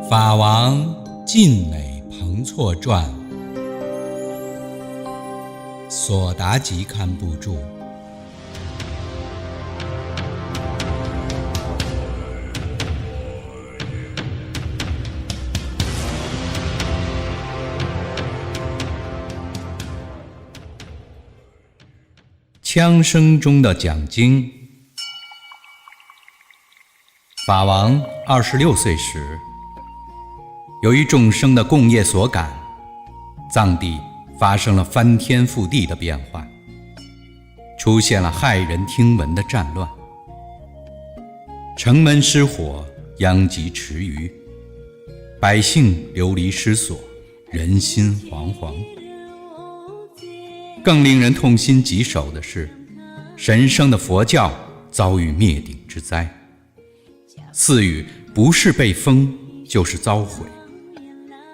法王晋美彭措传，索达吉堪布著。枪声中的讲经。法王26岁时，由于众生的共业所感，藏地发生了翻天覆地的变化，出现了骇人听闻的战乱，城门失火，殃及池鱼，百姓流离失所，人心惶惶。更令人痛心疾首的是，神圣的佛教遭遇灭顶之灾，寺宇不是被封就是遭毁，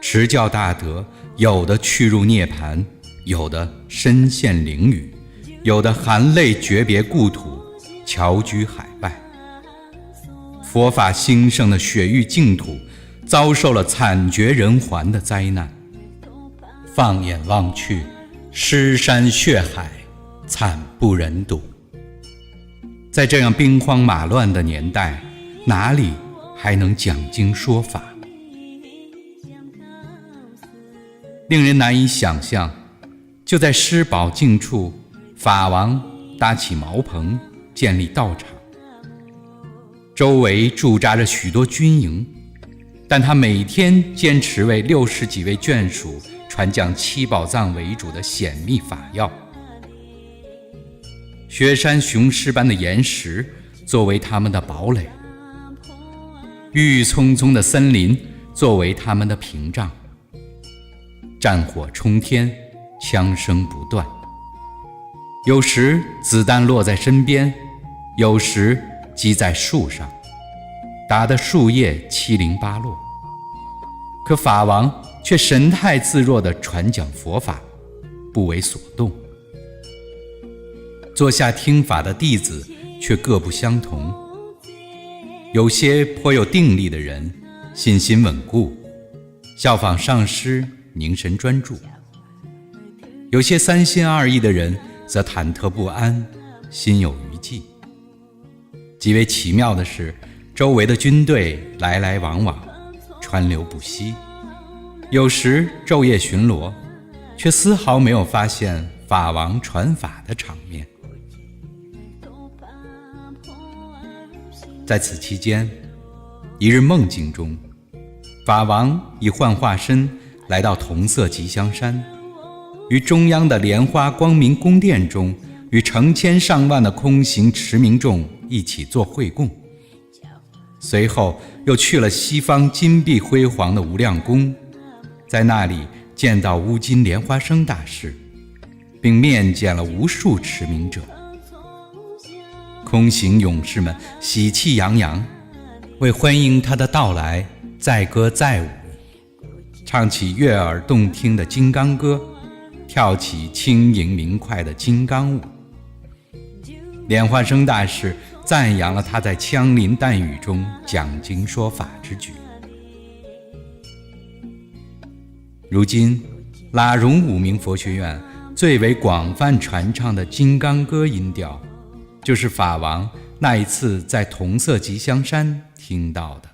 持教大德有的去入涅槃，有的身陷囹圄，有的含泪诀别故土，侨居海外。佛法兴盛的雪域净土遭受了惨绝人寰的灾难。放眼望去，尸山血海，惨不忍睹。在这样兵荒马乱的年代，哪里还能讲经说法？令人难以想象，就在施宝境处，法王搭起茅棚，建立道场，周围驻扎着许多军营，但他每天坚持为60几位眷属传讲七宝藏为主的显密法要。雪山雄狮般的岩石作为他们的堡垒，郁郁葱葱的森林作为他们的屏障。战火冲天，枪声不断，有时子弹落在身边，有时击在树上，打得树叶七零八落。可法王却神态自若地传讲佛法，不为所动。坐下听法的弟子却各不相同，有些颇有定力的人信心稳固，效仿上师凝神专注；有些三心二意的人则忐忑不安，心有余悸。极为奇妙的是，周围的军队来来往往，川流不息，有时昼夜巡逻，却丝毫没有发现法王传法的场面。在此期间，一日梦境中，法王以幻化身来到同色吉祥山，于中央的莲花光明宫殿中，与成千上万的空行持明众一起做会供。随后又去了西方金碧辉煌的无量宫，在那里见到乌金莲花生大士，并面见了无数持明者。空行勇士们喜气洋洋，为欢迎他的到来载歌载舞，唱起悦耳动听的金刚歌，跳起轻盈明快的金刚舞。莲花生大士赞扬了他在枪林弹雨中讲经说法之举。如今拉荣五明佛学院最为广泛传唱的金刚歌音调，就是法王那一次在同色吉祥山听到的。